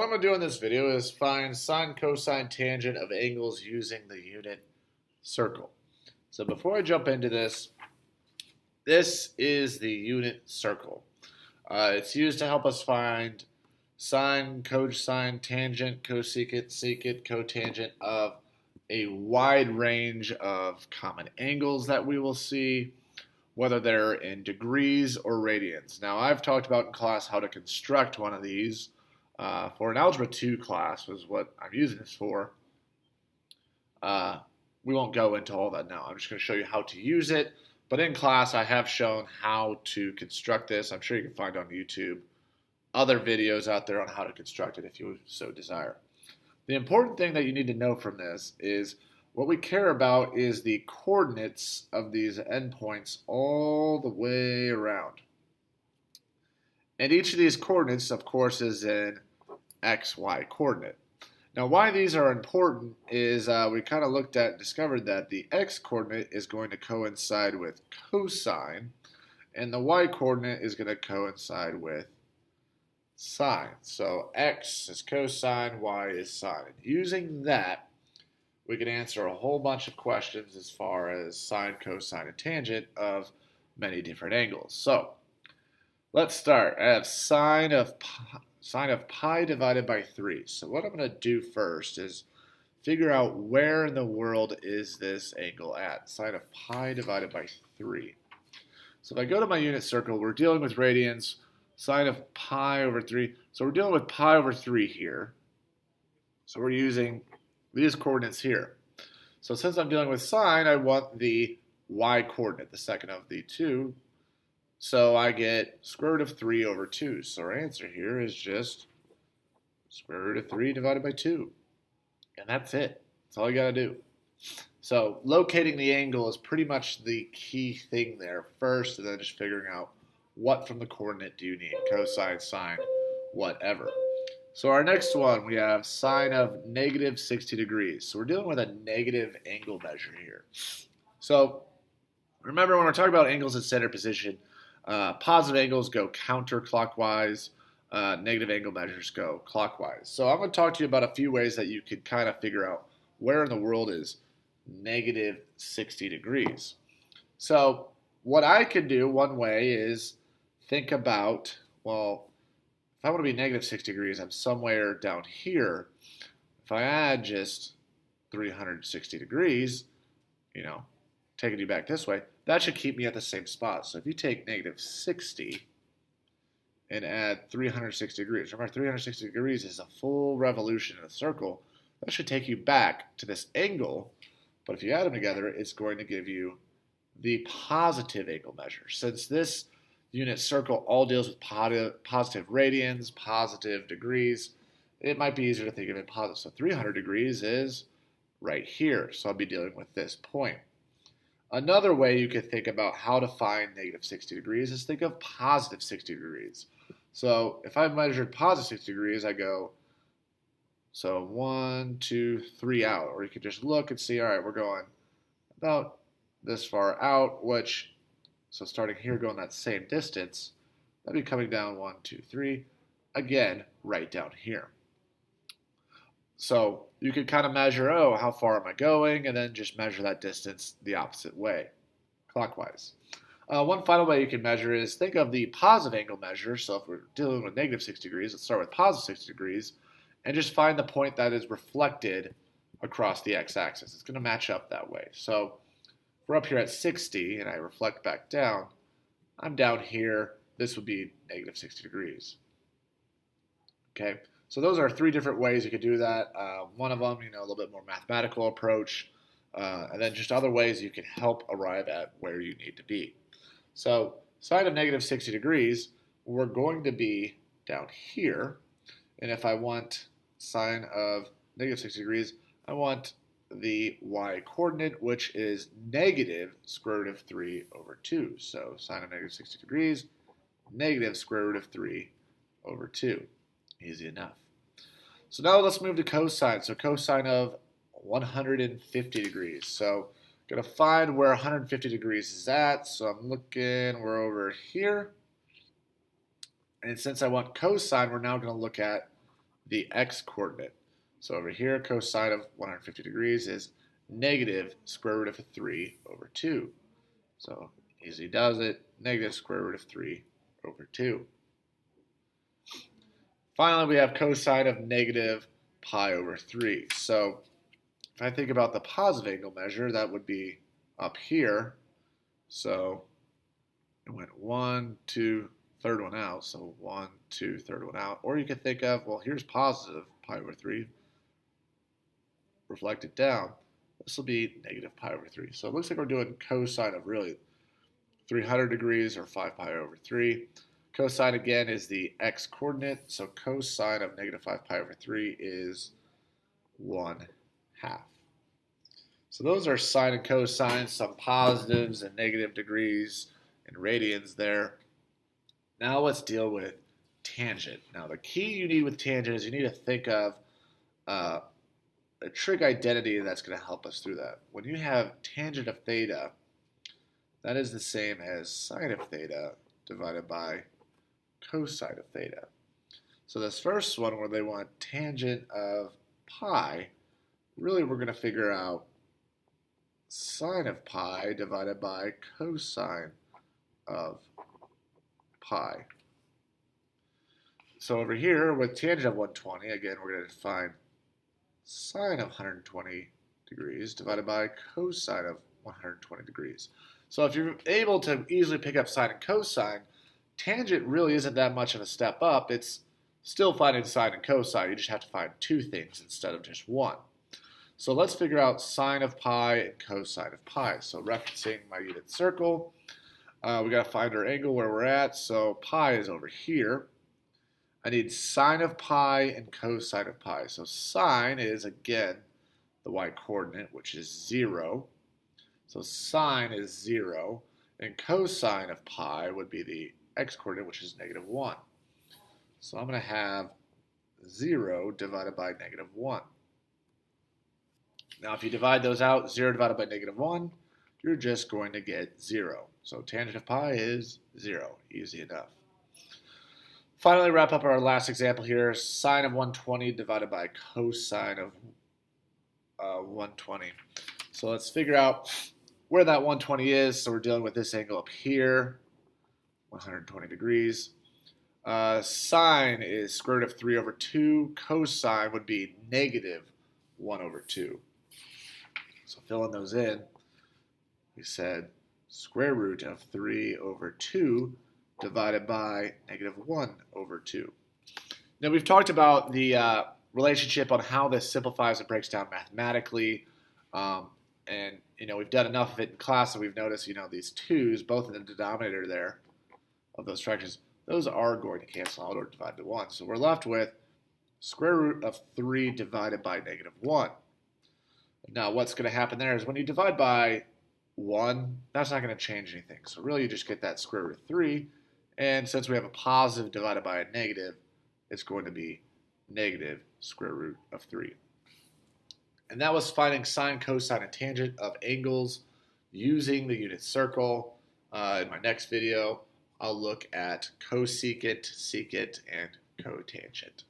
what I'm going to do in this video is find sine, cosine, tangent of angles using the unit circle. So before I jump into this, this is the unit circle. It's used to help us find sine, cosine, tangent, cosecant, secant, cotangent of a wide range of common angles that we will see, whether they're in degrees or radians. Now, I've talked about in class how to construct one of these for an Algebra 2 class, was what I'm using this for. We won't go into all that now. I'm just going to show you how to use it. But in class, I have shown how to construct this. I'm sure you can find on YouTube other videos out there on how to construct it if you so desire. The important thing that you need to know from this is what we care about is the coordinates of these endpoints all the way around. And each of these coordinates, of course, is in x, y coordinate. Now, why these are important is we kind of looked at and discovered that the x coordinate is going to coincide with cosine, and the y coordinate is going to coincide with sine. So x is cosine, y is sine. And using that, we can answer a whole bunch of questions as far as sine, cosine, and tangent of many different angles. So let's start. I have sine of pi divided by 3. So what I'm going to do first is figure out where in the world is this angle at. Sine of pi divided by 3. So if I go to my unit circle, we're dealing with radians. Sine of pi over 3. So we're dealing with pi over 3 here. So we're using these coordinates here. So since I'm dealing with sine, I want the y coordinate, the second of the two. So I get square root of 3 over 2. So our answer here is just square root of 3 divided by 2. And that's it. That's all you got to do. So locating the angle is pretty much the key thing there first, and then just figuring out what from the coordinate do you need, cosine, sine, whatever. So our next one, we have sine of negative 60 degrees. So we're dealing with a negative angle measure here. So remember, when we're talking about angles at center position, positive angles go counterclockwise, negative angle measures go clockwise. So I'm going to talk to you about a few ways that you could kind of figure out where in the world is negative 60 degrees. So what I could do one way is think about, well, if I want to be negative 60 degrees, I'm somewhere down here. If I add just 360 degrees, taking you back this way, that should keep me at the same spot. So if you take negative 60 and add 360 degrees, remember 360 degrees is a full revolution in a circle, that should take you back to this angle, but if you add them together, it's going to give you the positive angle measure. Since this unit circle all deals with positive radians, positive degrees, it might be easier to think of it positive. So 300 degrees is right here, so I'll be dealing with this point. Another way you could think about how to find negative 60 degrees is think of positive 60 degrees. So if I measured positive 60 degrees, I go, so 1, 2, 3 out. Or you could just look and see, all right, we're going about this far out, which, so starting here, going that same distance, that'd be coming down 1, 2, 3, again, right down here. So you could kind of measure, oh, how far am I going, and then just measure that distance the opposite way, clockwise. One final way you can measure is think of the positive angle measure. So if we're dealing with negative 60 degrees, let's start with positive 60 degrees, and just find the point that is reflected across the x-axis. It's going to match up that way. So if we're up here at 60, and I reflect back down, I'm down here. This would be negative 60 degrees. Okay. So those are 3 different ways you could do that. One of them, a little bit more mathematical approach, and then just other ways you can help arrive at where you need to be. So sine of negative 60 degrees, we're going to be down here, and if I want sine of negative 60 degrees, I want the y coordinate, which is negative square root of 3 over 2. So sine of negative 60 degrees, negative square root of 3 over 2. Easy enough. So now let's move to cosine. So cosine of 150 degrees. So I'm going to find where 150 degrees is at. So I'm looking, we're over here. And since I want cosine, we're now going to look at the x-coordinate. So over here, cosine of 150 degrees is negative square root of 3 over 2. So easy does it, negative square root of 3 over 2. Finally, we have cosine of negative pi over 3. So if I think about the positive angle measure, that would be up here. So it went 1, 2, third one out. So 1, 2, third one out. Or you could think of, well, here's positive pi over 3. Reflect it down. This will be negative pi over 3. So it looks like we're doing cosine of really 300 degrees or 5 pi over 3. Cosine, again, is the x-coordinate. So cosine of negative 5 pi over 3 is 1/2. So those are sine and cosine, some positives and negative degrees and radians there. Now let's deal with tangent. Now the key you need with tangent is you need to think of a trig identity that's going to help us through that. When you have tangent of theta, that is the same as sine of theta divided by cosine of theta. So this first one where they want tangent of pi, really we're going to figure out sine of pi divided by cosine of pi. So over here with tangent of 120, again we're going to find sine of 120 degrees divided by cosine of 120 degrees. So if you're able to easily pick up sine and cosine, tangent really isn't that much of a step up. It's still finding sine and cosine. You just have to find two things instead of just one. So let's figure out sine of pi and cosine of pi. So referencing my unit circle, we got to find our angle where we're at. So pi is over here. I need sine of pi and cosine of pi. So sine is, again, the y-coordinate, which is 0. So sine is 0. And cosine of pi would be the x-coordinate, which is -1. So I'm going to have 0 divided by -1. Now, if you divide those out, 0 divided by -1, you're just going to get 0. So tangent of pi is 0. Easy enough. Finally, wrap up our last example here. Sine of 120 divided by cosine of 120. So let's figure out where that 120 is. So we're dealing with this angle up here, 120 degrees. Sine is square root of 3 over 2. Cosine would be -1 over 2. So filling those in, we said square root of 3 over 2 divided by -1 over 2. Now we've talked about the relationship on how this simplifies and breaks down mathematically, and we've done enough of it in class, and we've noticed these 2's both in the denominator there of those fractions, those are going to cancel out or divide to 1. So we're left with square root of 3 divided by -1. Now what's going to happen there is when you divide by 1, that's not going to change anything. So really you just get that square root of 3. And since we have a positive divided by a negative, it's going to be negative square root of 3. And that was finding sine, cosine, and tangent of angles using the unit circle. In my next video, I'll look at cosecant, secant, and cotangent.